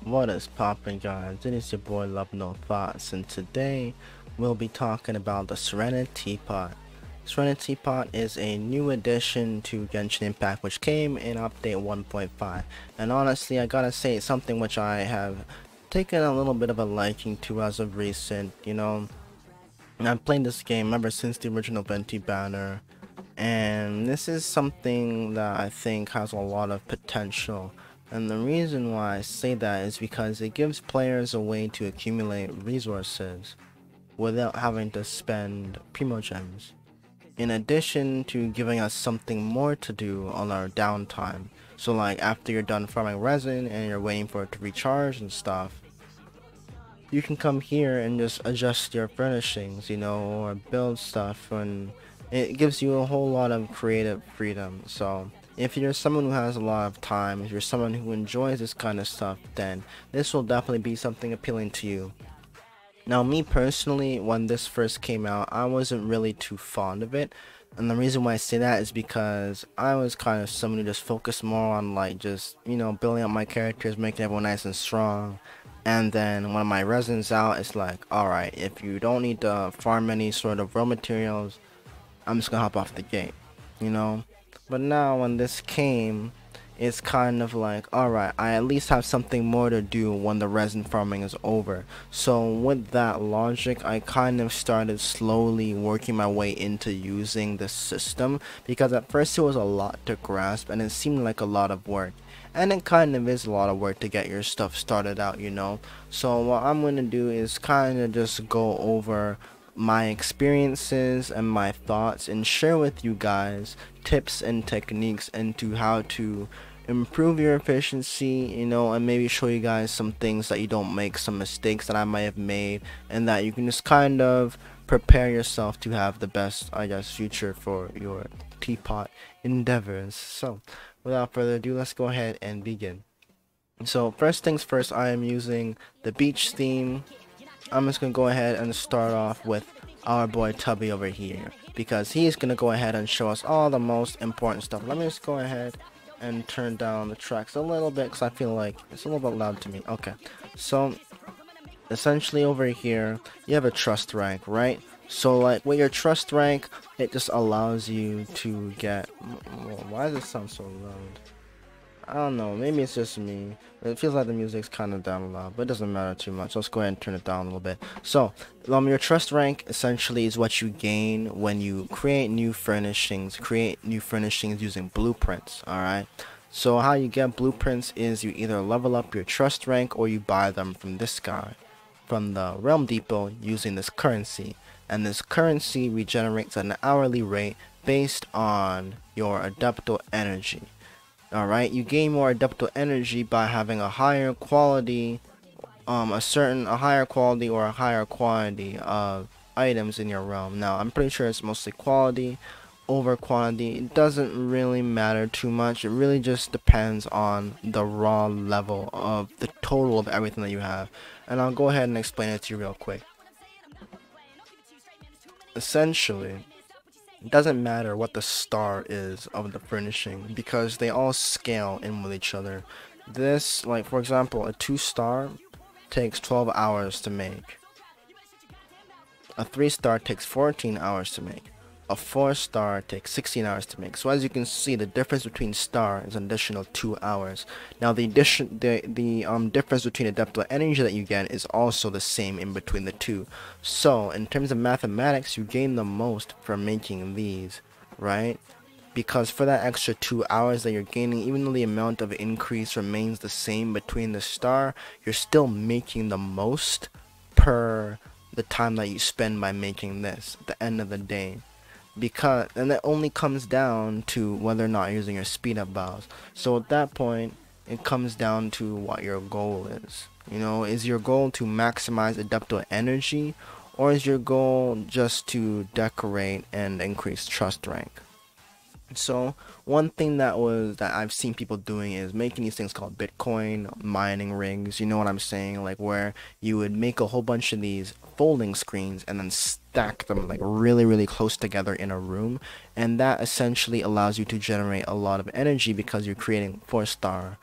What is poppin', guys? It is your boy Love No Thoughts, and today we'll be talking about the Serenitea teapot. Serenitea teapot is a new addition to Genshin Impact, which came in update 1.5. And honestly, I gotta say, it's something which I have taken a little bit of a liking to as of recent. I've played this game ever since the original Venti banner, and this is something that I think has a lot of potential. And the reason why I say that is because it gives players a way to accumulate resources without having to spend primogems, in addition to giving us something more to do on our downtime. So like after you're done farming resin and you're waiting for it to recharge and stuff, you can come here and just adjust your furnishings, or build stuff, and it gives you a whole lot of creative freedom. So if you're someone who has a lot of time, if you're someone who enjoys this kind of stuff, then this will definitely be something appealing to you. Now, me personally, when this first came out, I wasn't really too fond of it. And the reason why I say that is because I was kind of someone who just focused more on like just, building up my characters, making everyone nice and strong. And then when my resin's out, it's like, alright, if you don't need to farm any sort of raw materials, I'm just gonna hop off the gate, you know? But now when this came, it's kind of like, alright, I at least have something more to do when the resin farming is over. So with that logic, I kind of started slowly working my way into using this system, because at first it was a lot to grasp and it seemed like a lot of work. And it kind of is a lot of work to get your stuff started out. So what I'm going to do is kind of just go over my experiences and my thoughts and share with you guys tips and techniques into how to improve your efficiency, and maybe show you guys some things that you don't make, some mistakes that I might have made, and that you can just kind of prepare yourself to have the best, I guess, future for your teapot endeavors. So without further ado, let's go ahead and begin. So first things first, I am using the beach theme. I'm just gonna go ahead and start off with our boy Tubby over here, because he's gonna go ahead and show us all the most important stuff. Let me just go ahead and turn down the tracks a little bit, because I feel like it's a little bit loud to me. Okay, so essentially over here you have a trust rank, right? So like with your trust rank, it just allows you to get, why does it sound so loud? I don't know, maybe it's just me. It feels like the music's kind of down loud, but it doesn't matter too much. Let's go ahead and turn it down a little bit. So, your trust rank essentially is what you gain when you create new furnishings. Using blueprints, alright? So how you get blueprints is you either level up your trust rank or you buy them from this guy, from the Realm Depot, using this currency. And this currency regenerates at an hourly rate based on your adeptal energy. Alright, you gain more adeptal energy by having a higher quality, a higher quality or a higher quantity of items in your realm. Now, I'm pretty sure it's mostly quality over quantity. It doesn't really matter too much. It really just depends on the raw level of the total of everything that you have. And I'll go ahead and explain it to you real quick. Essentially, it doesn't matter what the star is of the furnishing, because they all scale in with each other. This, like for example, a 2-star takes 12 hours to make. A 3-star takes 14 hours to make. A 4-star takes 16 hours to make. So as you can see, the difference between star is an additional 2 hours. Now the difference between adeptal energy that you get is also the same in between the two. So in terms of mathematics, you gain the most from making these, right? Because for that extra 2 hours that you're gaining, even though the amount of increase remains the same between the star, you're still making the most per the time that you spend by making this at the end of the day. And that only comes down to whether or not you're using your speed up bows. So at that point, it comes down to what your goal is. Is your goal to maximize adeptal energy, or is your goal just to decorate and increase trust rank? So one thing that I've seen people doing is making these things called Bitcoin mining rigs. You know what I'm saying? Like where you would make a whole bunch of these folding screens and then stack them like really, really close together in a room. And that essentially allows you to generate a lot of energy, because you're creating 4-star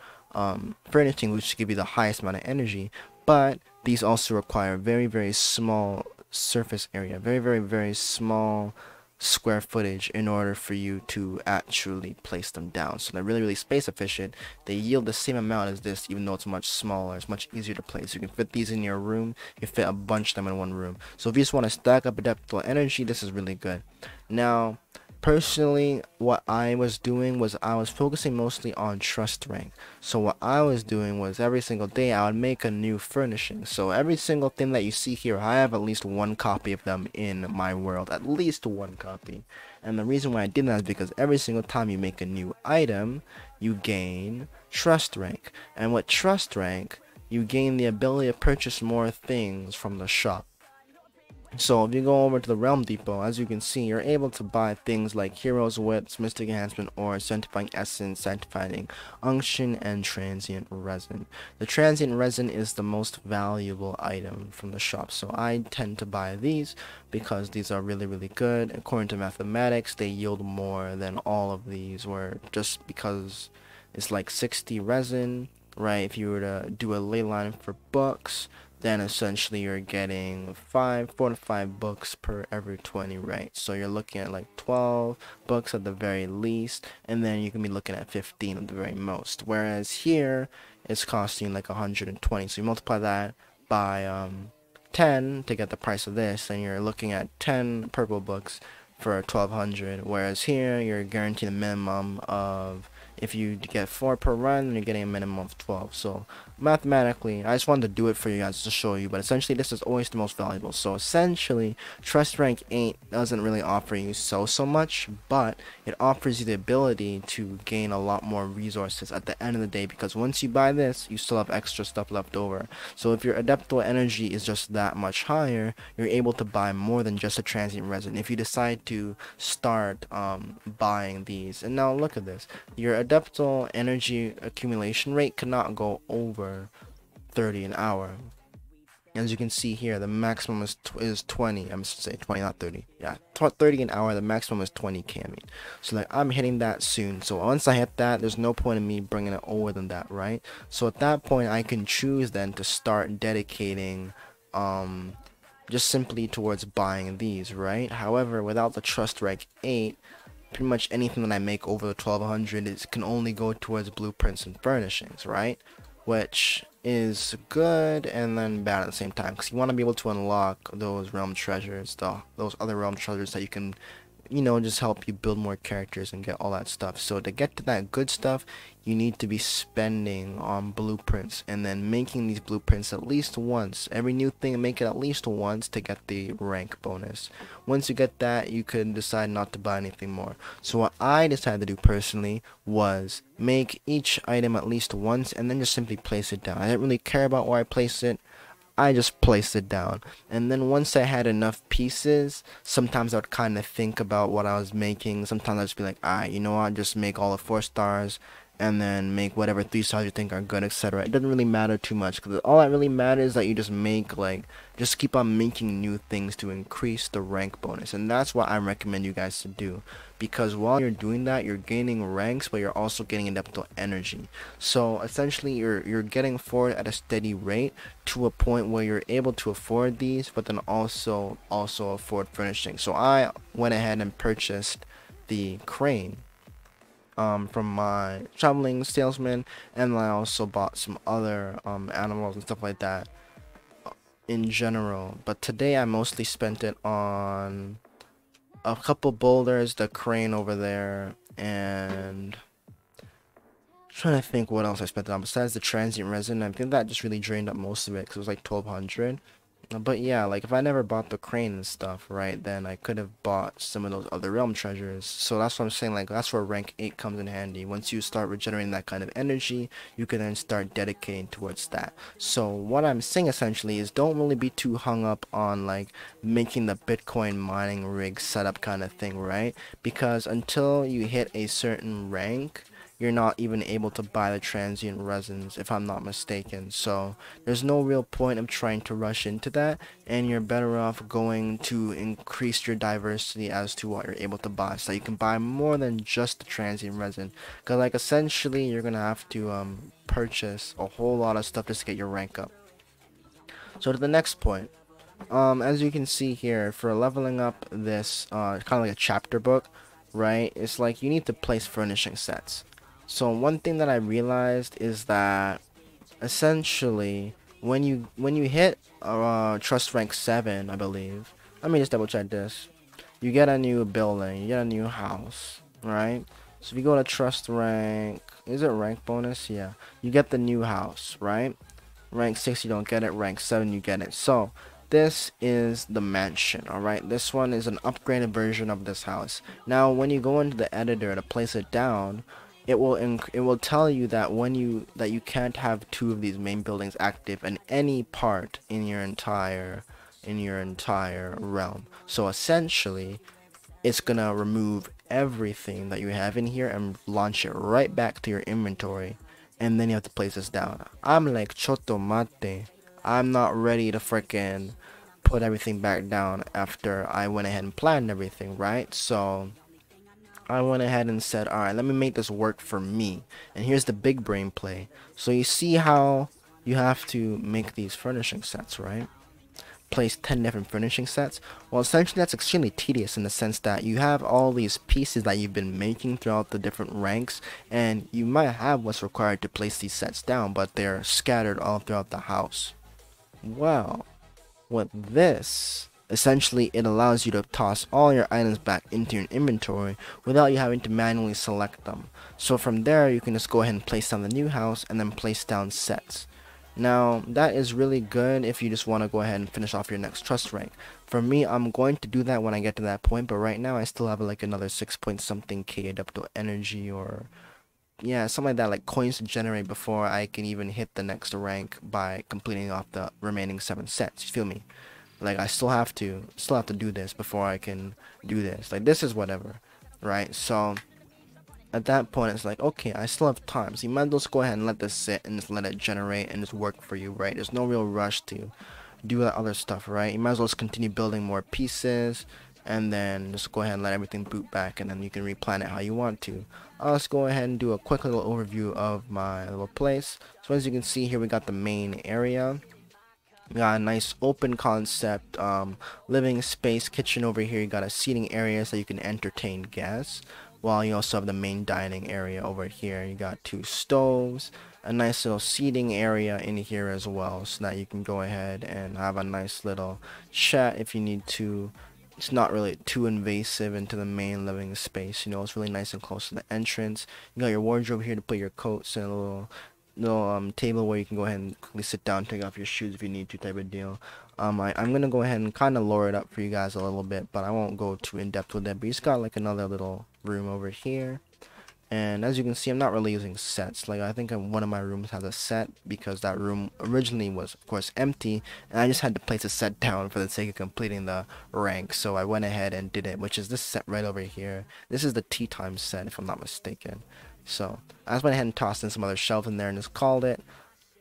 furnishing, which give you the highest amount of energy, but these also require very small surface area, very small square footage in order for you to actually place them down. So they're really space efficient. They yield the same amount as this, even though it's much smaller. It's much easier to place. You can fit these in your room. You can fit a bunch of them in one room. So if you just want to stack up adaptable energy, this is really good. Now, personally, what I was doing was I was focusing mostly on trust rank. So what I was doing was every single day I would make a new furnishing. So every single thing that you see here, I have at least one copy of them in my world, at least one copy. And the reason why I did that is because every single time you make a new item, you gain trust rank. And with trust rank, you gain the ability to purchase more things from the shop. So if you go over to the Realm Depot, as you can see, you're able to buy things like Heroes Whips, Mystic Enhancement Ore, Sanctifying Essence, Sanctifying Unction, and Transient Resin. The Transient Resin is the most valuable item from the shop, so I tend to buy these because these are really good. According to mathematics, they yield more than all of these, where just because it's like 60 resin, right? If you were to do a ley line for books, then essentially you're getting 4 to 5 books per every 20, right? So you're looking at like 12 books at the very least, and then you can be looking at 15 at the very most. Whereas here, it's costing like 120. So you multiply that by 10 to get the price of this, and you're looking at 10 purple books for 1200. Whereas here, you're guaranteed a minimum of, if you get 4 per run, then you're getting a minimum of 12. So mathematically, I just wanted to do it for you guys to show you, but essentially this is always the most valuable. So essentially, trust rank 8 doesn't really offer you so much, but it offers you the ability to gain a lot more resources at the end of the day, because once you buy this, you still have extra stuff left over. So if your adaptable energy is just that much higher, you're able to buy more than just a transient resin if you decide to start buying these. And now look at this, your adaptable energy accumulation rate cannot go over 30 an hour. As you can see here, the maximum is 20. I'm just say 20, not 30. Yeah, 30 an hour. The maximum is 20k. I mean, so like I'm hitting that soon. So once I hit that, there's no point in me bringing it over than that, right? So at that point, I can choose then to start dedicating, just simply towards buying these, right? However, without the trust rank 8, pretty much anything that I make over the 1200 can only go towards blueprints and furnishings, right? Which is good and then bad at the same time, because you want to be able to unlock those realm treasures, those other realm treasures that you can, you know, just help you build more characters and get all that stuff. So to get to that good stuff, you need to be spending on blueprints and then making these blueprints at least once. Every new thing, make it at least once to get the rank bonus. Once you get that, you can decide not to buy anything more. So what I decided to do personally was make each item at least once and then just simply place it down. I didn't really care about where I placed it. I just placed it down, and then once I had enough pieces, sometimes I would kind of think about what I was making. Sometimes I'd just be like, alright, you know what, just make all the 4 stars and then make whatever 3 stars you think are good, etc. It doesn't really matter too much, because all that really matters is that you just make, like, just keep on making new things to increase the rank bonus. And that's what I recommend you guys to do, because while you're doing that, you're gaining ranks, but you're also getting adaptable energy. So essentially you're getting forward at a steady rate to a point where you're able to afford these, but then also afford furnishing. So I went ahead and purchased the crane from my traveling salesman, and I also bought some other animals and stuff like that in general. But today I mostly spent it on a couple boulders, the crane over there, and I'm trying to think what else I spent it on besides the transient resin. I think that just really drained up most of it because it was like 1200. But yeah, like if I never bought the crane and stuff, right, then I could have bought some of those other realm treasures. So that's what I'm saying, like that's where rank 8 comes in handy. Once you start regenerating that kind of energy, you can then start dedicating towards that. So what I'm saying essentially is don't really be too hung up on like making the Bitcoin mining rig setup kind of thing, right? Because until you hit a certain rank, you're not even able to buy the transient resins, if I'm not mistaken. So there's no real point of trying to rush into that, and you're better off going to increase your diversity as to what you're able to buy, so you can buy more than just the transient resin. Because like essentially you're gonna have to purchase a whole lot of stuff just to get your rank up. So to the next point, as you can see here, for leveling up this kind of like a chapter book, right, it's like you need to place furnishing sets. So one thing that I realized is that essentially when you hit trust rank 7, I believe, let me just double check this, you get a new building, you get a new house, right? So if you go to trust rank, is it rank bonus? Yeah, you get the new house, right? Rank 6 you don't get it, rank 7 you get it. So this is the mansion, alright? This one is an upgraded version of this house. Now when you go into the editor to place it down, it will tell you that you can't have 2 of these main buildings active in any part in your entire realm. So essentially it's gonna remove everything that you have in here and launch it right back to your inventory, and then you have to place this down. I'm like, choto mate, I'm not ready to freaking put everything back down after I went ahead and planned everything, right? So I went ahead and said, alright, let me make this work for me. And here's the big brain play. So you see how you have to make these furnishing sets, right? Place 10 different furnishing sets. Well, essentially that's extremely tedious in the sense that you have all these pieces that you've been making throughout the different ranks, and you might have what's required to place these sets down, but they're scattered all throughout the house. Well, with this, essentially it allows you to toss all your items back into your inventory without you having to manually select them. So from there you can just go ahead and place down the new house and then place down sets. Now that is really good if you just want to go ahead and finish off your next trust rank. For me, I'm going to do that when I get to that point, but right now I still have like another 6 point something k adaptable energy, or yeah, something like that, like coins to generate before I can even hit the next rank by completing off the remaining 7 sets. You feel me? Like I still have to do this before I can do this. Like this is whatever, right? So at that point it's like, okay, I still have time, so you might as well just go ahead and let this sit and just let it generate and just work for you, right? There's no real rush to do that other stuff, right? You might as well just continue building more pieces and then just go ahead and let everything boot back, and then you can replan it how you want to. I'll just go ahead and do a quick little overview of my little place. So as you can see here, we got the main area. We got a nice open concept living space kitchen over here. You got a seating area so you can entertain guests, while you also have the main dining area over here. You got 2 stoves, a nice little seating area in here as well, so that you can go ahead and have a nice little chat if you need to. It's not really too invasive into the main living space, you know, it's really nice and close to the entrance. You got your wardrobe here to put your coats, and a little table where you can go ahead and quickly sit down, take off your shoes if you need to, type of deal. I'm gonna go ahead and kind of lower it up for you guys a little bit, but I won't go too in depth with it. But you just got like another little room over here, and as you can see, I'm not really using sets. Like I think one of my rooms has a set because that room originally was of course empty, and I just had to place a set down for the sake of completing the rank. So I went ahead and did it, which is this set right over here. This is the tea time set if I'm not mistaken. So I just went ahead and tossed in some other shelves in there and just called it.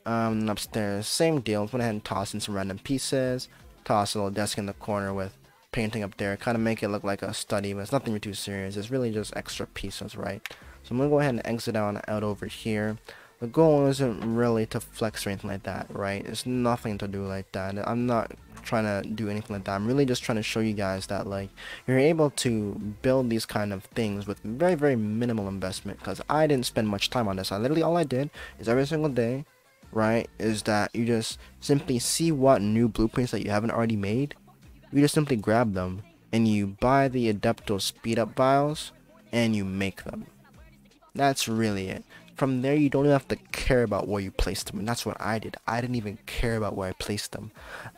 Upstairs, same deal. Went ahead and tossed in some random pieces. Toss a little desk in the corner with painting up there. Kind of make it look like a study, but it's nothing too serious. It's really just extra pieces, right? So I'm gonna go ahead and exit out over here. The goal isn't really to flex or anything like that, right? It's nothing to do like that. I'm not trying to do anything like that. I'm really just trying to show you guys that like you're able to build these kind of things with very, very minimal investment, because I didn't spend much time on this. Literally all I did is every single day, right, is that you just simply see what new blueprints that you haven't already made. You just simply grab them and you buy the adepto speed up vials and you make them. That's really it. From there, you don't even have to care about where you place them, and that's what I did. I didn't even care about where I placed them.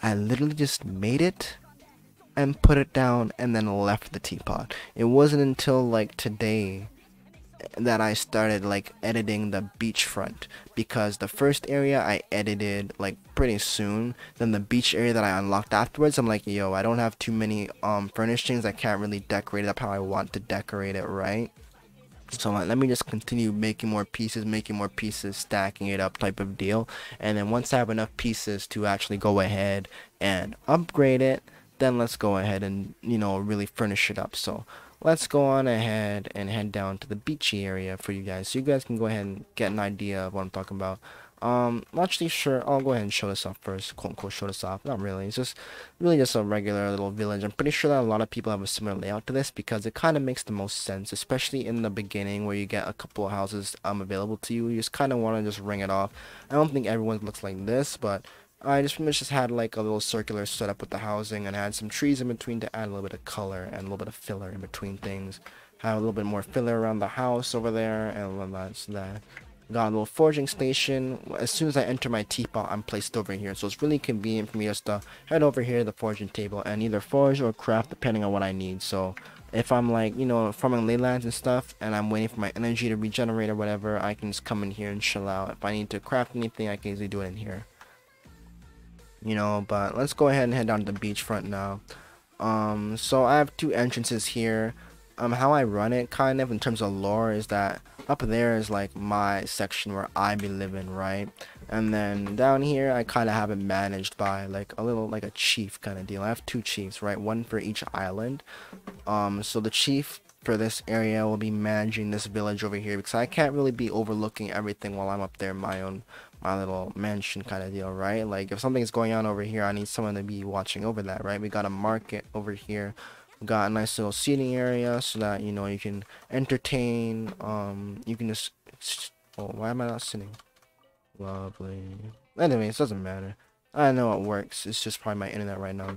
I literally just made it and put it down and then left the teapot. It wasn't until like today that I started like editing the beachfront, because the first area I edited like pretty soon. Then the beach area that I unlocked afterwards, I'm like, yo, I don't have too many furnishings. I can't really decorate it up how I want to decorate it, right? So let me just continue making more pieces, stacking it up type of deal. And then once I have enough pieces to actually go ahead and upgrade it, then let's go ahead and, you know, really furnish it up. So let's go on ahead and head down to the beachy area for you guys, so you guys can go ahead and get an idea of what I'm talking about. Not actually sure. I'll go ahead and show this off first. Quote unquote, show this off. Not really. It's just really just a regular little village. I'm pretty sure that a lot of people have a similar layout to this because it kind of makes the most sense, especially in the beginning where you get a couple of houses available to you. You just kind of want to just ring it off. I don't think everyone looks like this, but I just pretty much just had like a little circular setup with the housing and had some trees in between to add a little bit of color and a little bit of filler in between things. Have a little bit more filler around the house over there, and that's that. Got a little forging station. As soon as I enter my teapot, I'm placed over here. So it's really convenient for me just to head over here to the forging table and either forge or craft depending on what I need. So if I'm like, you know, farming leylands and stuff and I'm waiting for my energy to regenerate or whatever, I can just come in here and chill out. If I need to craft anything, I can easily do it in here. You know, but let's go ahead and head down to the beachfront now. So I have two entrances here. How I run it kind of in terms of lore is that up there is like my section where I be living, right? And then down here I kind of have it managed by like a little like a chief kind of deal. I have two chiefs, right? One for each island. So the chief for this area will be managing this village over here because I can't really be overlooking everything while I'm up there in my little mansion kind of deal, right? Like if something's going on over here, I need someone to be watching over that, right? We got a market over here. We got a nice little seating area so that, you know, you can entertain. You can just, oh, why am I not sitting? Lovely. Anyways, it doesn't matter. I know it works. It's just probably my internet right now.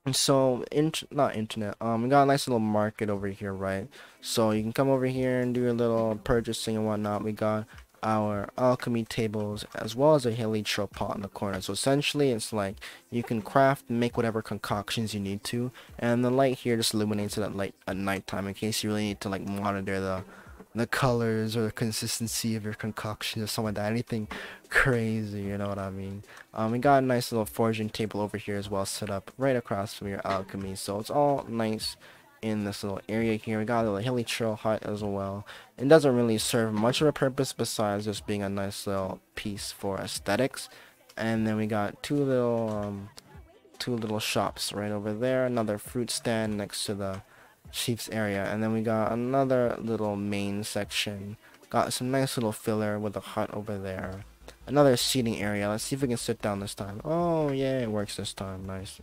And so, not internet. We got a nice little market over here, right? So you can come over here and do your little purchasing and whatnot. We got our alchemy tables as well as a heliotrope pot in the corner. So essentially it's like you can craft and make whatever concoctions you need to, and the light here just illuminates it at light at nighttime in case you really need to like monitor the colors or the consistency of your concoction or something like that. Anything crazy, you know what I mean. We got a nice little forging table over here as well, set up right across from your alchemy, so it's all nice in this little area here. We got a little heliotrope hut as well. It doesn't really serve much of a purpose besides just being a nice little piece for aesthetics. And then we got two little shops right over there, another fruit stand next to the chief's area, and then we got another little main section. Got some nice little filler with a hut over there, another seating area. Let's see if we can sit down this time. Oh yeah, it works this time. Nice.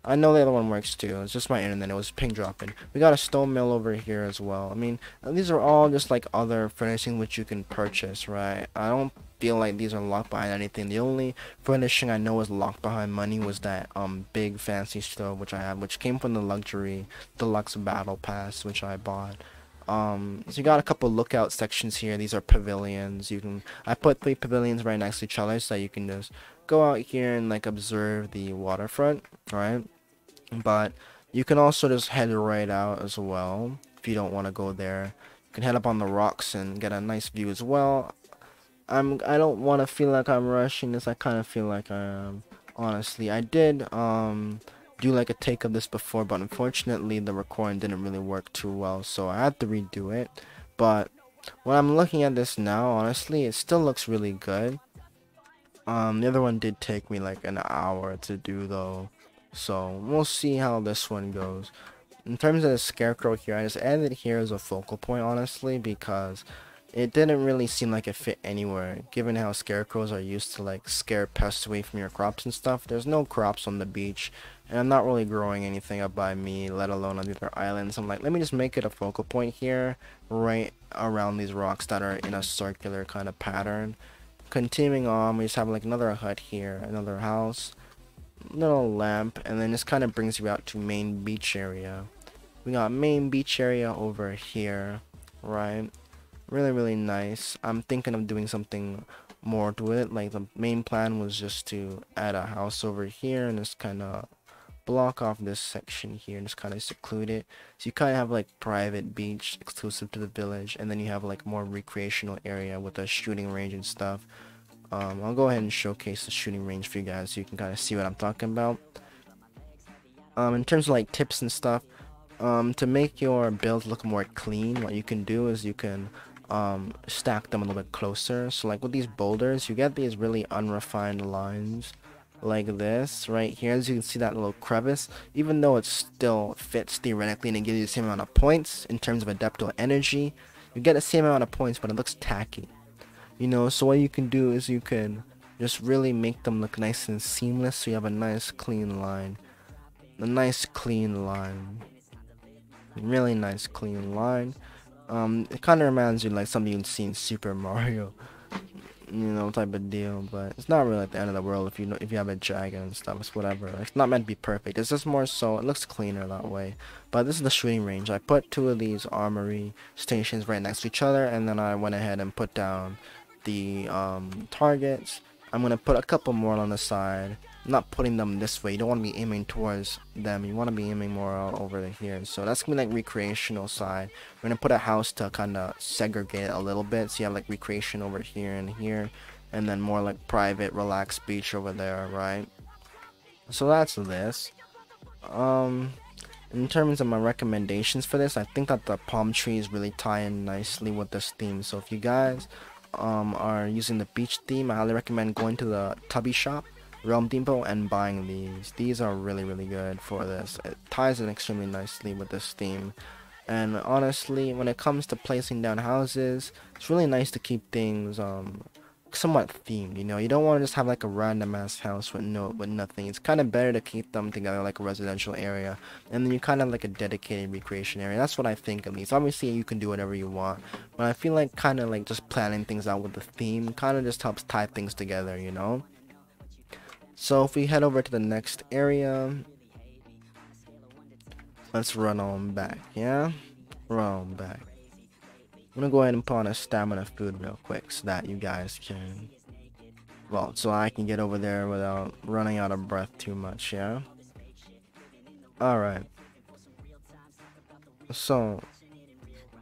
I know the other one works too. It's just my internet. It was ping dropping. We got a stone mill over here as well. I mean, these are all just like other furnishing which you can purchase, right? I don't feel like these are locked behind anything. The only furnishing I know is locked behind money was that big fancy stove which I have, which came from the luxury deluxe battle pass which I bought. So you got a couple lookout sections here. These are pavilions. I put 3 pavilions right next to each other so you can just go out here and like observe the waterfront, right? But you can also just head right out as well if you don't want to go there. You can head up on the rocks and get a nice view as well. I don't want to feel like I'm rushing this. I kind of feel like I am. Honestly, I did do like a take of this before, but unfortunately the recording didn't really work too well, so I had to redo it. But when I'm looking at this now, honestly, it still looks really good. The other one did take me like an hour to do though, so we'll see how this one goes. In terms of the scarecrow here, I just added it here as a focal point, honestly, because it didn't really seem like it fit anywhere, given how scarecrows are used to like scare pests away from your crops and stuff. There's no crops on the beach, and I'm not really growing anything up by me, let alone on the other islands. I'm like, let me just make it a focal point here, right around these rocks that are in a circular kind of pattern. Continuing on, we just have like another hut here, another house, little lamp, and then this kind of brings you out to main beach area. We got main beach area over here, right? Really nice. I'm thinking of doing something more to it. Like the main plan was just to add a house over here and just kind of block off this section here and just kind of seclude it, so you kind of have like private beach exclusive to the village, and then you have like more recreational area with a shooting range and stuff. I'll go ahead and showcase the shooting range for you guys so you can kind of see what I'm talking about. In terms of like tips and stuff, To make your builds look more clean, what you can do is you can stack them a little bit closer. So like with these boulders, you get these really unrefined lines like this right here. As you can see, that little crevice, even though it still fits theoretically and it gives you the same amount of points in terms of adeptal energy, you get the same amount of points, but it looks tacky, you know. So what you can do is you can just really make them look nice and seamless, so you have a nice clean line, really nice clean line. It kind of reminds you like something you'd see in Super Mario, you know, type of deal. But it's not really like the end of the world if you know, if you have a dragon and stuff. It's whatever. It's not meant to be perfect. It's just more so it looks cleaner that way. But this is the shooting range. I put 2 of these armory stations right next to each other, and then I went ahead and put down the targets. I'm gonna put a couple more on the side. I'm not putting them this way. You don't want to be aiming towards them. You want to be aiming more over here. So that's gonna be like recreational side. We're gonna put a house to kind of segregate it a little bit. So you have like recreation over here and here, and then more like private, relaxed beach over there, right? So that's this. In terms of my recommendations for this, I think that the palm trees really tie in nicely with this theme. So if you guys are using the beach theme, I highly recommend going to the Tubby shop, Realm Depot, and buying these. These are really good for this. It ties in extremely nicely with this theme. And honestly, when it comes to placing down houses, it's really nice to keep things somewhat themed, you know. You don't want to just have like a random ass house with nothing. It's kind of better to keep them together like a residential area, and then you kind of like a dedicated recreation area. That's what I think, at least. Obviously you can do whatever you want, but I feel like kind of like just planning things out with the theme kind of just helps tie things together, you know. So if we head over to the next area, let's run on back. Yeah, run on back. I'm gonna go ahead and put on a stamina food real quick so that you guys can, well, so I can get over there without running out of breath too much, yeah? Alright. So,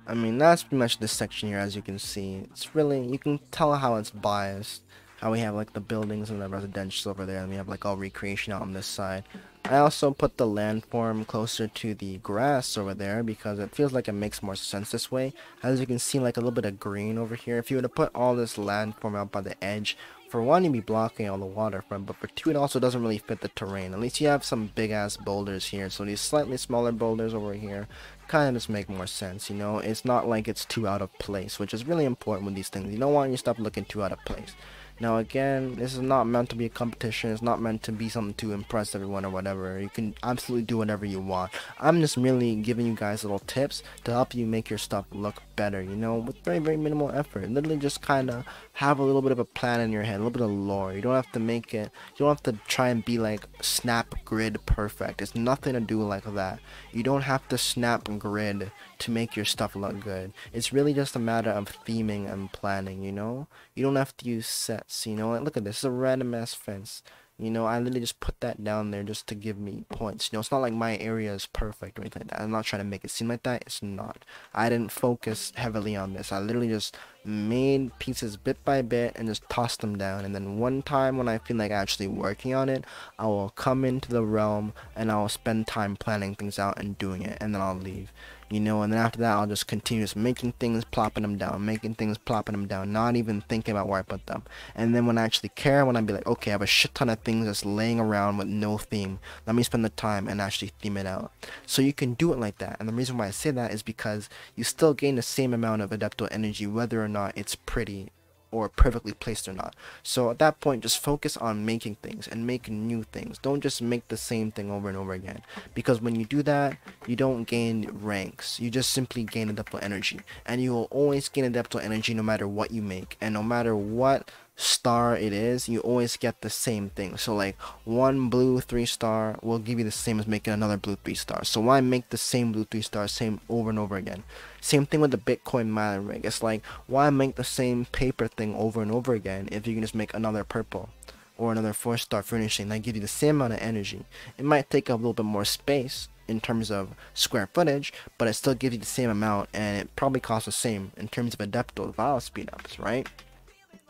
I mean, that's pretty much this section here, as you can see. It's really, you can tell how it's biased. How we have like the buildings and the residentials over there, and we have like all recreation out on this side. I also put the landform closer to the grass over there because it feels like it makes more sense this way. As you can see, like a little bit of green over here. If you were to put all this landform out by the edge, for one, you'd be blocking all the waterfront, but for two, it also doesn't really fit the terrain. At least you have some big ass boulders here, so these slightly smaller boulders over here kind of just make more sense, you know. It's not like it's too out of place, which is really important with these things. You don't want your stuff looking too out of place. Now again, this is not meant to be a competition. It's not meant to be something to impress everyone or whatever. You can absolutely do whatever you want. I'm just merely giving you guys little tips to help you make your stuff look better, you know, with very minimal effort. Literally just kind of have a little bit of a plan in your head, a little bit of lore. You don't have to make it, you don't have to try and be like snap grid perfect. It's nothing to do like that. You don't have to snap grid to make your stuff look good. It's really just a matter of theming and planning, you know. You don't have to use sets, you know. Like, look at this, it's a random ass fence. You know, I literally just put that down there just to give me points. You know, it's not like my area is perfect or anything like that. I'm not trying to make it seem like that. It's not. I didn't focus heavily on this. I literally just made pieces bit by bit and just tossed them down. And then one time when I feel like actually working on it, I will come into the realm and I will spend time planning things out and doing it. And then I'll leave. You know, and then after that, I'll just continue just making things, plopping them down, not even thinking about where I put them. And then when I actually care, when I be like, okay, I have a shit ton of things just laying around with no theme, let me spend the time and actually theme it out. So you can do it like that. And the reason why I say that is because you still gain the same amount of adeptal energy, whether or not it's pretty or perfectly placed or not. So at that point, just focus on making things and make new things. Don't just make the same thing over and over again, because when you do that, you don't gain ranks. You just simply gain adeptal energy, and you will always gain adeptal energy no matter what you make, and no matter what star it is, you always get the same thing. So like one blue 3-star will give you the same as making another blue 3-star. So why make the same blue 3-star same over and over again? Same thing with the Bitcoin mining rig. It's like, why make the same paper thing over and over again if you can just make another purple or another 4-star furnishing that give you the same amount of energy? It might take up a little bit more space in terms of square footage, but it still gives you the same amount, and it probably costs the same in terms of adeptal valve speed ups, right?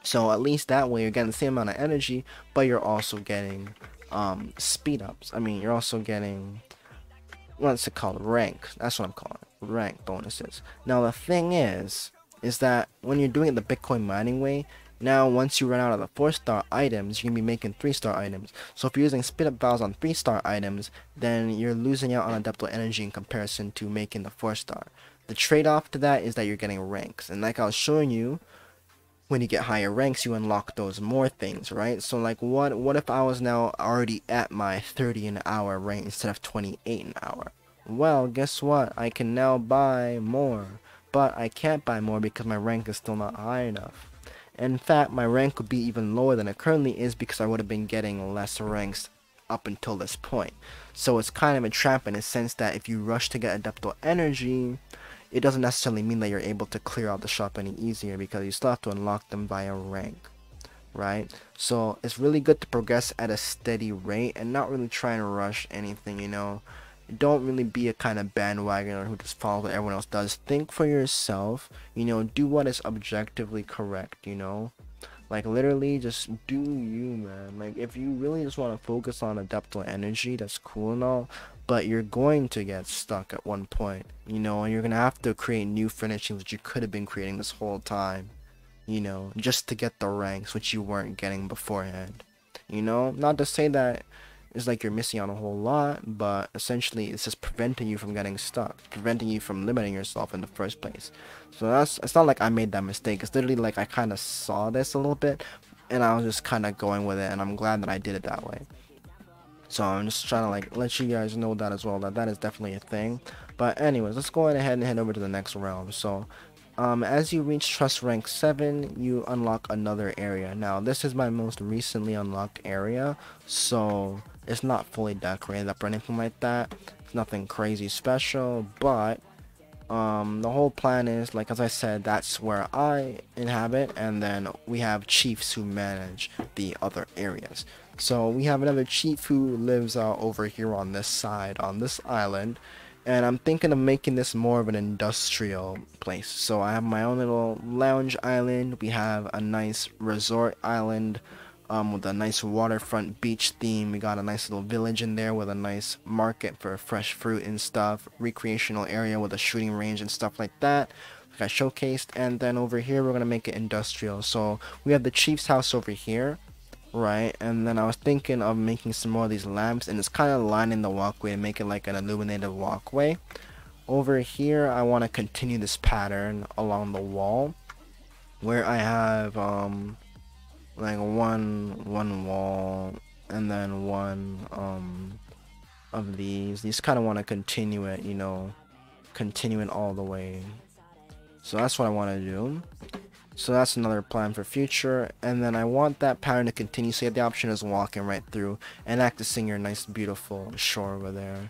So at least that way you're getting the same amount of energy, but you're also getting speed ups. I mean, you're also getting what's it called, rank. That's what I'm calling it, rank bonuses. Now the thing is that when you're doing it the Bitcoin mining way, now once you run out of the 4-star items, you're gonna be making 3-star items. So if you're using speed up valves on 3-star items, then you're losing out on adaptable energy in comparison to making the 4-star. The trade-off to that is that you're getting ranks, and like I was showing you, when you get higher ranks, you unlock those more things, right? So like what if I was now already at my 30 an hour rank instead of 28 an hour? Well, guess what? I can now buy more, but I can't buy more because my rank is still not high enough. In fact, my rank would be even lower than it currently is because I would have been getting less ranks up until this point. So it's kind of a trap in a sense that if you rush to get adaptable energy, it doesn't necessarily mean that you're able to clear out the shop any easier because you still have to unlock them via rank, right? So it's really good to progress at a steady rate and not really try and rush anything, you know. Don't really be a kind of bandwagoner who just follows what everyone else does. Think for yourself, you know, do what is objectively correct, you know. Like literally just do you, man. Like if you really just want to focus on adaptable energy, that's cool and all, but you're going to get stuck at one point, you know, and you're gonna have to create new furnishings that you could have been creating this whole time, you know, just to get the ranks which you weren't getting beforehand. You know, not to say that it's like you're missing out a whole lot, but essentially it's just preventing you from getting stuck, preventing you from limiting yourself in the first place. So it's not like I made that mistake. It's literally like I kind of saw this a little bit and I was just kind of going with it, and I'm glad that I did it that way. So I'm just trying to like let you guys know that as well, that that is definitely a thing. But anyways, let's go ahead and head over to the next realm. So as you reach trust rank 7, you unlock another area. Now this is my most recently unlocked area, so it's not fully decorated up or anything like that. It's nothing crazy special, but the whole plan is, like as I said, that's where I inhabit, and then we have chiefs who manage the other areas. So we have another chief who lives over here on this side, on this island, and I'm thinking of making this more of an industrial place. So I have my own little lounge island. We have a nice resort island with a nice waterfront beach theme. We got a nice little village in there with a nice market for fresh fruit and stuff, recreational area with a shooting range and stuff like that, like I showcased. And then over here we're gonna make it industrial. So we have the chief's house over here, right? And then I was thinking of making some more of these lamps, and it's kind of lining the walkway to make it like an illuminated walkway. Over here I want to continue this pattern along the wall where I have like one wall and then one of these kind of want to continue it, you know, continue it all the way. So that's what I want to do. So that's another plan for future. And then I want that pattern to continue, so you have the option of walking right through and accessing your nice beautiful shore over there,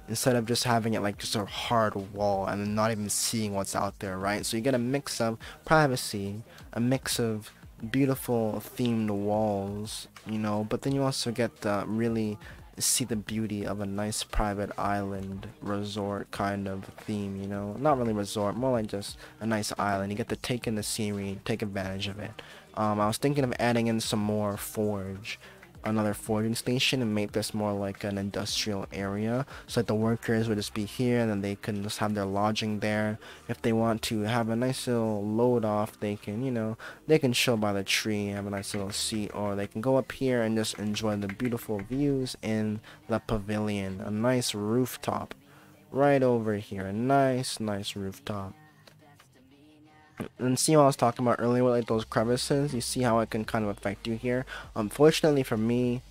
instead of just having it like just a hard wall and then not even seeing what's out there, right? So you get a mix of privacy, a mix of beautiful themed walls, you know, but then you also get the really see the beauty of a nice private island resort kind of theme, you know, not really resort, more like just a nice island. You get to take in the scenery, take advantage of it. I was thinking of adding in some more another forging station, and make this more like an industrial area, so that the workers would just be here and then they can just have their lodging there. If they want to have a nice little load off, they can, you know, they can chill by the tree, have a nice little seat, or they can go up here and just enjoy the beautiful views in the pavilion. A nice rooftop right over here, a nice rooftop. And see what I was talking about earlier with like those crevices, you see how it can kind of affect you here. Unfortunately for me,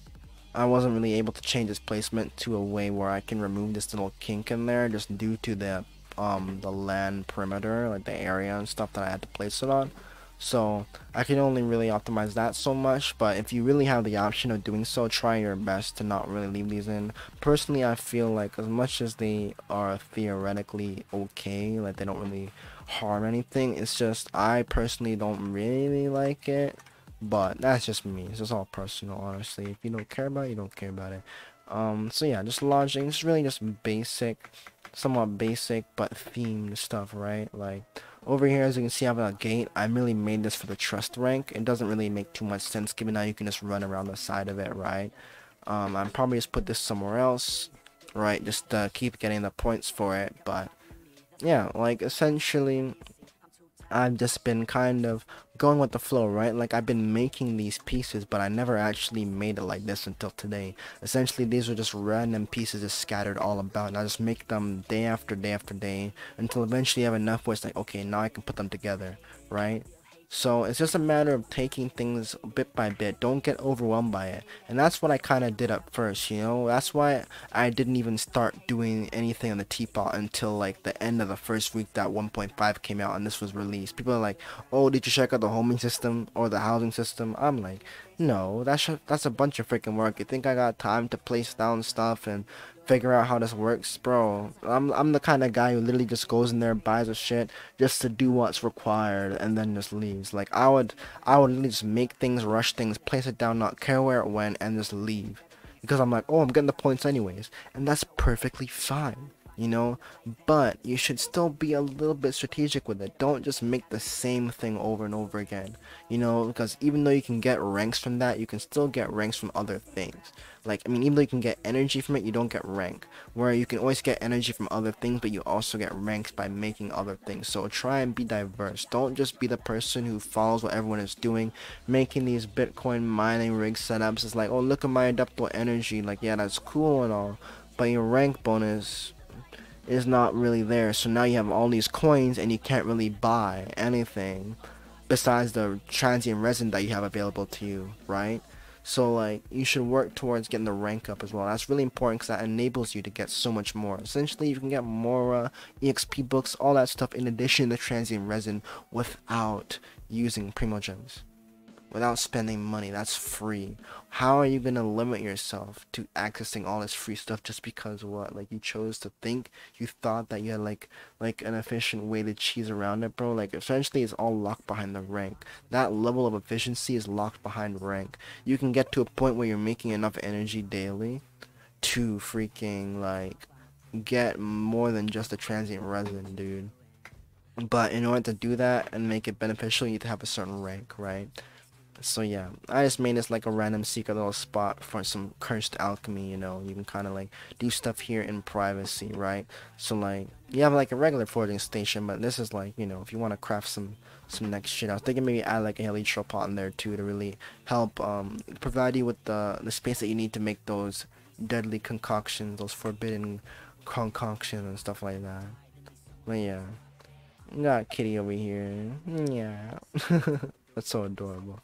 I wasn't really able to change this placement to a way where I can remove this little kink in there, just due to the land perimeter, like the area and stuff that I had to place it on. So I can only really optimize that so much, but if you really have the option of doing so, try your best to not really leave these in. Personally, I feel like as much as they are theoretically okay, like they don't really harm anything, it's just I personally don't really like it. But that's just me. It's just all personal, honestly. If you don't care about it, you don't care about it. So yeah, just lodging. It's really just basic, somewhat basic but themed stuff, right? Like over here, as you can see, I have a gate. I really made this for the trust rank. It doesn't really make too much sense, given how you can just run around the side of it, right? I'd probably just put this somewhere else. right? Just keep getting the points for it. But yeah, like essentially I've just been kind of going with the flow, right? Like I've been making these pieces, but I never actually made it like this until today. Essentially, these are just random pieces just scattered all about, and I just make them day after day after day until eventually I have enough where it's like, okay, now I can put them together, right? So it's just a matter of taking things bit by bit. Don't get overwhelmed by it. And that's what I kind of did at first, you know? That's why I didn't even start doing anything on the teapot until like the end of the first week that 1.5 came out and this was released. People are like, oh, did you check out the homing system or the housing system? I'm like, no, that's a bunch of freaking work. You think I got time to place down stuff and figure out how this works, bro? I'm the kind of guy who literally just goes in there, buys a shit just to do what's required, and then just leaves. Like I would literally just make things, rush things, place it down, not care where it went, and just leave. Because I'm like, oh, I'm getting the points anyways, and that's perfectly fine, you know. But you should still be a little bit strategic with it. Don't just make the same thing over and over again, you know, because even though you can get ranks from that, you can still get ranks from other things. Like, I mean, even though you can get energy from it, you don't get rank. Where you can always get energy from other things, but you also get ranks by making other things. So try and be diverse. Don't just be the person who follows what everyone is doing, making these Bitcoin mining rig setups. It's like, oh, look at my adaptable energy. Like, yeah, that's cool and all, but your rank bonus is not really there. So now you have all these coins and you can't really buy anything besides the transient resin that you have available to you, right? So like you should work towards getting the rank up as well. That's really important because that enables you to get so much more. Essentially, you can get more EXP books, all that stuff in addition to transient resin without using Primogems, without spending money. That's free. How are you gonna limit yourself to accessing all this free stuff just because what? Like you chose to think, you thought that you had like an efficient way to cheese around it, bro. Like essentially it's all locked behind the rank. That level of efficiency is locked behind rank. You can get to a point where you're making enough energy daily to freaking like get more than just a transient resin, dude. But in order to do that and make it beneficial, you need to have a certain rank, right? So yeah, I just made this like a random secret little spot for some cursed alchemy, you know. You can kind of like do stuff here in privacy, right? So like you have like a regular forging station, but this is like, you know, if you want to craft some next shit. I was thinking maybe add like a helitro pot in there too to really help provide you with the space that you need to make those deadly concoctions, those forbidden concoctions and stuff like that. But yeah, got Kitty over here. Yeah. That's so adorable.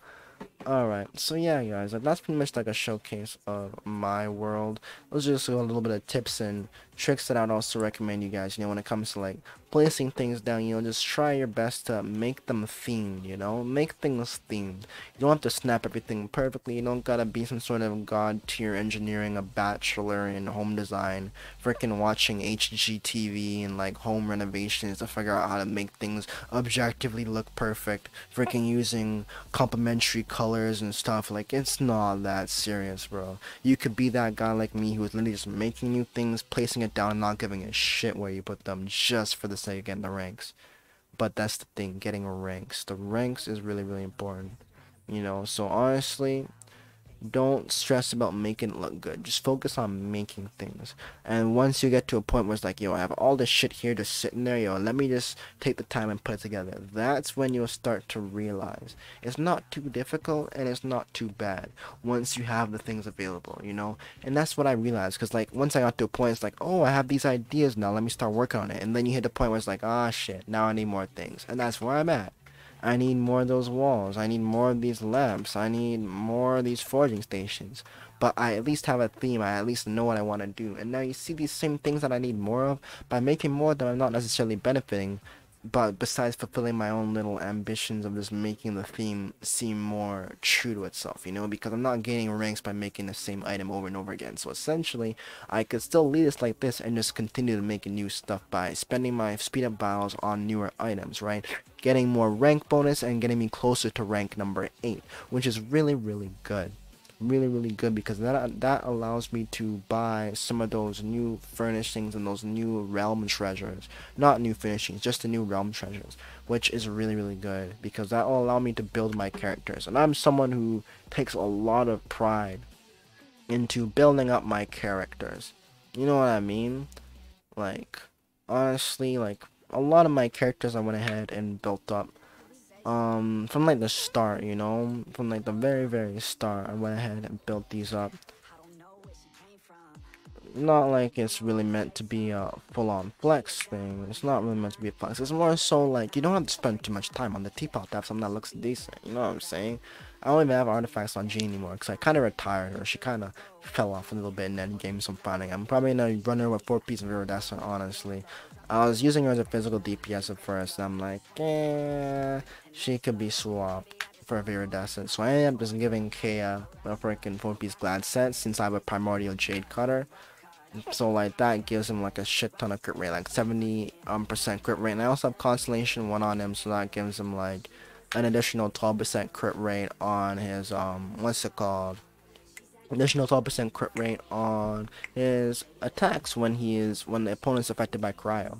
Alright, so yeah guys, like, that's pretty much like a showcase of my world. Those are just a little bit of tips and tricks that I'd also recommend you guys, you know, when it comes to like placing things down, you know, just try your best to make them themed, you know, make things themed. You don't have to snap everything perfectly, you don't gotta be some sort of god tier engineering, a bachelor in home design, freaking watching HGTV and like home renovations to figure out how to make things objectively look perfect, freaking using complementary colors and stuff. Like, it's not that serious, bro. You could be that guy like me who's literally just making new things, placing it down, and not giving a shit where you put them just for the sake of getting the ranks. But that's the thing, getting ranks. The ranks is really, really important, you know. So honestly, don't stress about making it look good. Just focus on making things. And once you get to a point where it's like, yo, I have all this shit here just sitting there, yo, let me just take the time and put it together. That's when you'll start to realize it's not too difficult and it's not too bad once you have the things available, you know? And that's what I realized, because like once I got to a point, it's like, oh, I have these ideas now, let me start working on it. And then you hit the point where it's like, ah, shit, now I need more things. And that's where I'm at. I need more of those walls. I need more of these lamps. I need more of these forging stations. But I at least have a theme. I at least know what I want to do. And now you see these same things that I need more of. By making more of them, I'm not necessarily benefiting. But besides fulfilling my own little ambitions of just making the theme seem more true to itself, you know, because I'm not gaining ranks by making the same item over and over again. So essentially, I could still leave this like this and just continue to make new stuff by spending my speed up vials on newer items, right? Getting more rank bonus and getting me closer to rank number 8, which is really, really good. Really good, because that allows me to buy some of those new furnishings and those new realm treasures. Not new finishings, just the new realm treasures, which is really good, because that will allow me to build my characters. And I'm someone who takes a lot of pride into building up my characters. You know what I mean? Like, honestly, like, a lot of my characters I went ahead and built up. From like the start, you know? From like the very start, I went ahead and built these up. Not like it's really meant to be a full-on flex thing. It's not really meant to be a flex. It's more so like you don't have to spend too much time on the teapot to have something that looks decent. You know what I'm saying? I don't even have artifacts on Jean anymore because I kind of retired her. She kind of fell off a little bit in end game, so I'm finding. I'm probably gonna run her with 4 pieces of iridescent. Honestly, I was using her as a physical DPS at first. And I'm like, she could be swapped for a iridescent. So I ended up just giving Kea a freaking 4-piece glad set since I have a primordial jade cutter. So like that gives him like a shit ton of crit rate, like 70% crit rate. And I also have Constellation 1 on him, so that gives him like an additional 12% crit rate on his what's it called? Additional 12% crit rate on his attacks when the opponent's affected by cryo.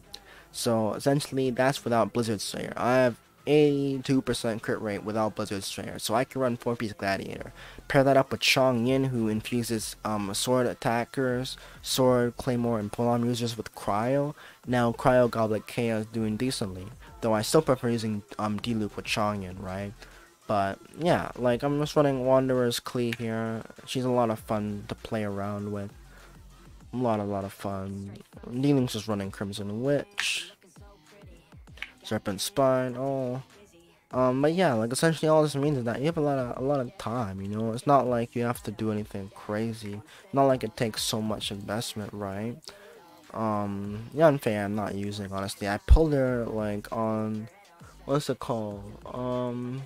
So essentially that's without Blizzard Slayer. I have 82% crit rate without Blizzard Slayer, so I can run 4-piece Gladiator. Pair that up with Chong Yin, who infuses sword attackers, sword, claymore, and polearm users with cryo. Now cryo Goblet K is doing decently, though I still prefer using D-Loop with Chong Yin, right? But yeah, like I'm just running Wanderer's Klee here. She's a lot of fun to play around with. A lot of fun. D-Link's just running Crimson Witch. Serpent Spine, but yeah, like essentially all this means is that you have a lot of time, you know. It's not like you have to do anything crazy. Not like it takes so much investment, right? Yanfei I'm not using, honestly. I pulled her like on what's it called? I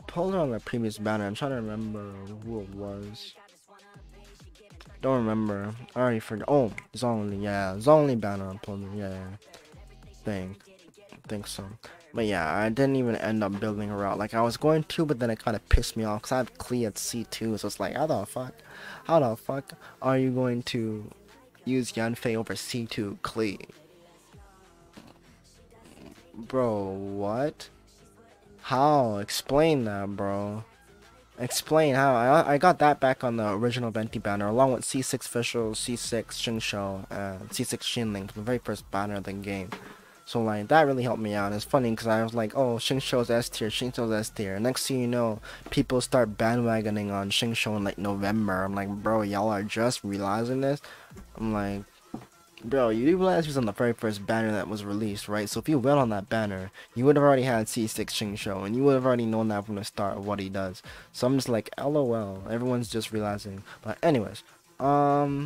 pulled her on the previous banner. I'm trying to remember who it was. Don't remember. I already forgot. Oh, Zhongli, yeah. Zhongli banner I pulled her, yeah. Think so. But yeah, I didn't even end up building her out. Like I was going to, but then it kind of pissed me off because I have Klee at C2, so it's like, how the fuck are you going to use Yanfei over C2 Klee? Bro, what? How? Explain that, bro. Explain how. I got that back on the original Venti banner, along with C6 Fischl, C6 Xingqiu, and C6 Xinling, the very first banner of the game. So like that really helped me out. It's funny because I was like, oh, Xingqiu's S tier, Xingqiu's S tier. Next thing you know, people start bandwagoning on Xingqiu in like November. I'm like, bro, y'all are just realizing this. I'm like, bro, you do realize he was on the very first banner that was released, right? So if you went on that banner, you would have already had C6 Xingqiu, and you would have already known that from the start of what he does. So I'm just like, LOL. Everyone's just realizing. But anyways, yeah, I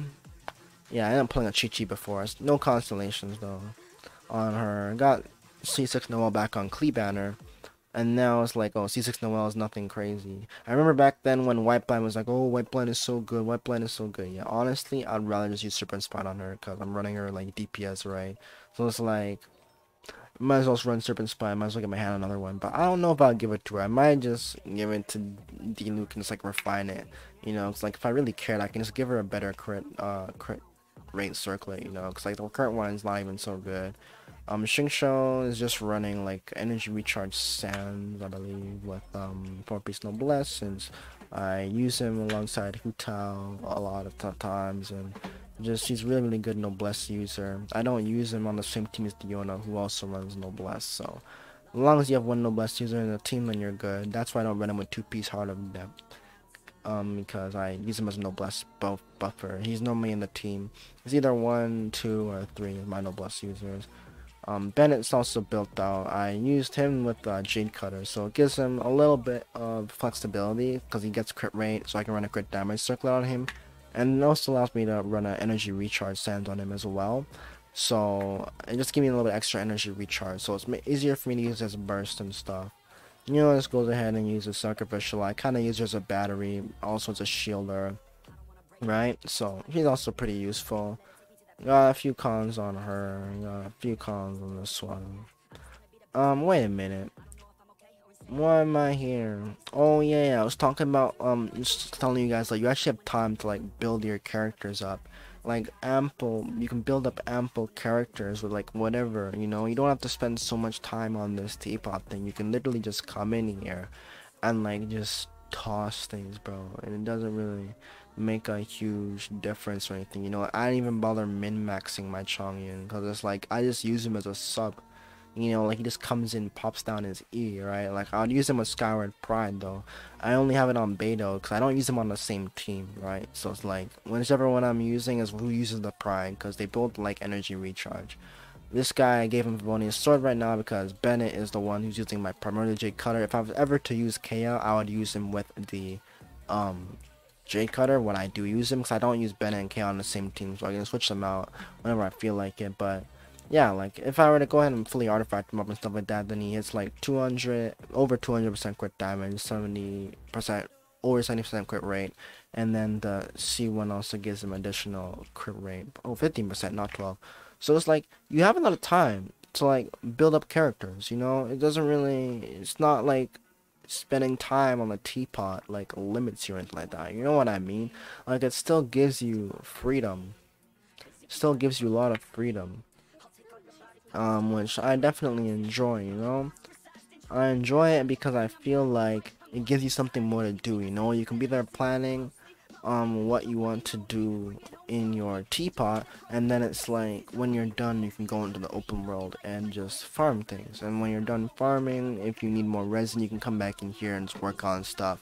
ended up playing a Chi-Chi before. No constellations though on her. Got C6 Noel back on Klee banner, and now it's like, oh, C6 Noel is nothing crazy. I remember back then when White Blind was like, oh, White Blind is so good, White Blind is so good. Yeah, honestly, I'd rather just use Serpent Spine on her because I'm running her like DPS, right? So it's like, might as well run Serpent Spine, might as well get my hand on another one. But I don't know if I'll give it to her. I might just give it to D-Luke and just like refine it. You know, it's like if I really cared, I can just give her a better crit rate circlet, you know, because like the current one is not even so good. Xingqiu is just running like energy recharge sands, I believe, with 4-piece noblesse, since I use him alongside Hu Tao a lot of times, and just he's really good noblesse user. I don't use him on the same team as Diona, who also runs noblesse, so as long as you have one noblesse user in the team, then you're good. That's why I don't run him with 2-piece Heart of Depth. Because I use him as a noblesse buffer. He's normally in the team. It's either 1, 2, or 3 of my noblesse users. Bennett's also built out. I used him with Jade Cutter, so it gives him a little bit of flexibility because he gets crit rate, so I can run a crit damage circlet on him, and it also allows me to run an energy recharge sand on him as well. So it just gives me a little bit extra energy recharge, so it's easier for me to use as a burst and stuff. You know, this goes ahead and use a sacrificial. I kind of use her as a battery, also as a shielder, right? So she's also pretty useful. Got a few cons on her. Got a few cons on this one. Wait a minute. Why am I here? Oh yeah, I was talking about just telling you guys like you actually have time to like build your characters up. Like you can build up ample characters with like whatever, you know. You don't have to spend so much time on this teapot thing. You can literally just come in here and like just toss things, bro, and it doesn't really make a huge difference or anything. You know, I didn't even bother min-maxing my Chongyun because it's like I just use him as a sub. You know, like he just comes in, pops down his E, right? Like I'll use him with Skyward Pride though. I only have it on Beto because I don't use him on the same team, right? So it's like whichever one I'm using is who uses the Pride because they both like energy recharge. This guy, I gave him only a sword right now because Bennett is the one who's using my primordial Jade Cutter. If I was ever to use Kea, I would use him with the Jade Cutter when I do use him, because I don't use Bennett and Kea on the same team, so I can switch them out whenever I feel like it. But yeah, like if I were to go ahead and fully artifact him up and stuff like that, then he hits like 200, over 200% crit damage, 70%, over 70% crit rate, and then the C1 also gives him additional crit rate, 15%, not 12. So it's like you have a lot of time to like build up characters, you know. It doesn't really, it's not like spending time on the teapot like limits you or anything like that, you know what I mean? Like it still gives you freedom, still gives you a lot of freedom, which I definitely enjoy, you know. I enjoy it because I feel like it gives you something more to do, you know. You can be there planning what you want to do in your teapot, and then it's like when you're done you can go into the open world and just farm things, and when you're done farming, if you need more resin, you can come back in here and just work on stuff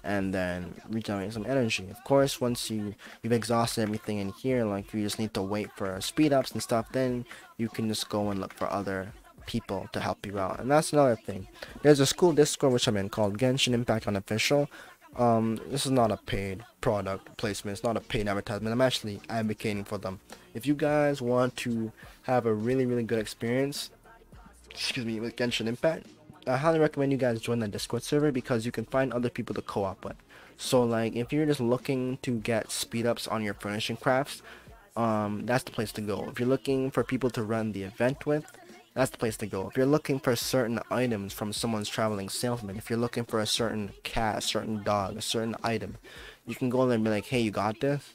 and then regenerate some energy. Of course, once you've exhausted everything in here, like you just need to wait for speed ups and stuff, then you can just go and look for other people to help you out. And that's another thing. There's a school Discord which I'm in called Genshin Impact Unofficial. This is not a paid product placement, it's not a paid advertisement. I'm actually advocating for them. If you guys want to have a really good experience, excuse me, with Genshin Impact, I highly recommend you guys join the Discord server because you can find other people to co-op with. So like if you're just looking to get speed ups on your furnishing crafts, that's the place to go. If you're looking for people to run the event with, that's the place to go. If you're looking for certain items from someone's traveling salesman, if you're looking for a certain cat, a certain dog, a certain item, you can go there and be like, hey, you got this?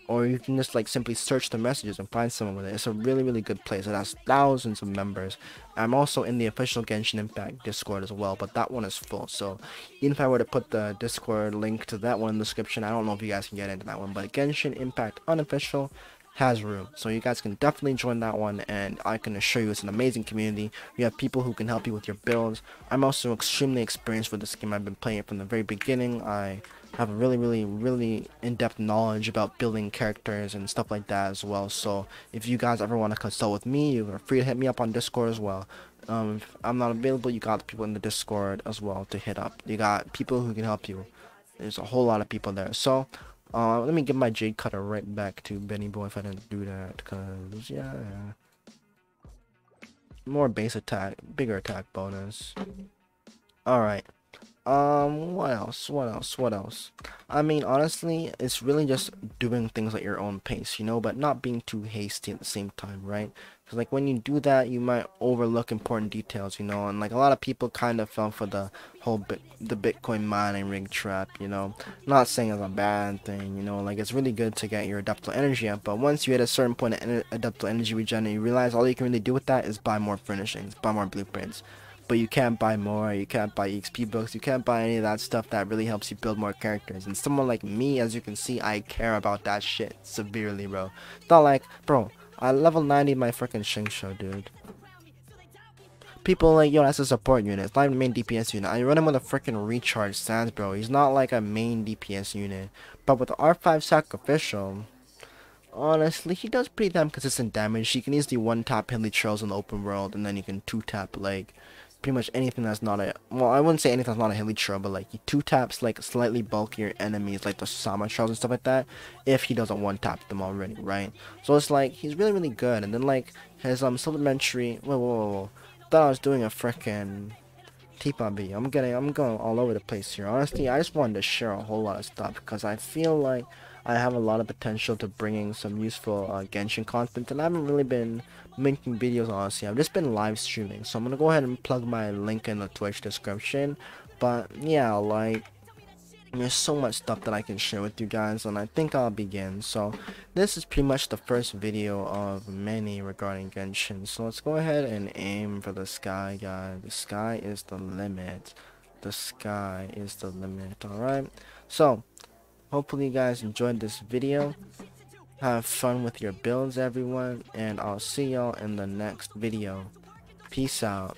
Or you can just like simply search the messages and find someone with it. It's a really good place. It has thousands of members. I'm also in the official Genshin Impact Discord as well, but that one is full. So even if I were to put the Discord link to that one in the description, I don't know if you guys can get into that one. But Genshin Impact Unofficial has room, so you guys can definitely join that one, and I can assure you it's an amazing community. You have people who can help you with your builds. I'm also extremely experienced with this game. I've been playing it from the very beginning. I have a really in-depth knowledge about building characters and stuff like that as well. So if you guys ever want to consult with me, you're free to hit me up on Discord as well. If I'm not available, you got people in the Discord as well to hit up. You got people who can help you. There's a whole lot of people there. So let me give my Jade Cutter right back to Benny Boy if I didn't do that, cause yeah, more base attack, bigger attack bonus. All right. What else? What else? What else? I mean, honestly, it's really just doing things at your own pace, you know, but not being too hasty at the same time, right? Because, like, when you do that, you might overlook important details, you know, and, like, a lot of people kind of fell for the whole the Bitcoin mining rig trap, you know. Not saying it's a bad thing, you know, like, it's really good to get your adaptable energy up, but once you hit a certain point of adaptable energy regen, you realize all you can really do with that is buy more furnishings, buy more blueprints. But you can't buy more, you can't buy EXP books, you can't buy any of that stuff that really helps you build more characters. And someone like me, as you can see, I care about that shit severely, bro. It's not like, bro, I level 90 my freaking Shingsho, dude. People like, yo, that's a support unit, it's not even a main DPS unit. I run him with a freaking recharge stance, bro. He's not like a main DPS unit. But with the R5 Sacrificial, honestly, he does pretty damn consistent damage. He can easily one-tap Hilly Trails in the open world, and then you can two-tap, like, pretty much anything that's not a, well, I wouldn't say anything that's not a hilly trail, but like he two taps like slightly bulkier enemies like the Sama trails and stuff like that if he doesn't one tap them already, right? So it's like he's really good. And then like his supplementary, whoa, thought I was doing a frickin' teapot B. I'm going all over the place here. Honestly, I just wanted to share a whole lot of stuff because I feel like I have a lot of potential to bringing some useful Genshin content, and I haven't really been making videos, honestly. I've just been live streaming, so I'm gonna go ahead and plug my link in the Twitch description. But yeah, like, there's so much stuff that I can share with you guys, and I think I'll begin. So this is pretty much the first video of many regarding Genshin, so let's go ahead and aim for the sky, guys. The sky is the limit. The sky is the limit. Alright, so Hopefully you guys enjoyed this video. Have fun with your builds, everyone, and I'll see y'all in the next video. Peace out.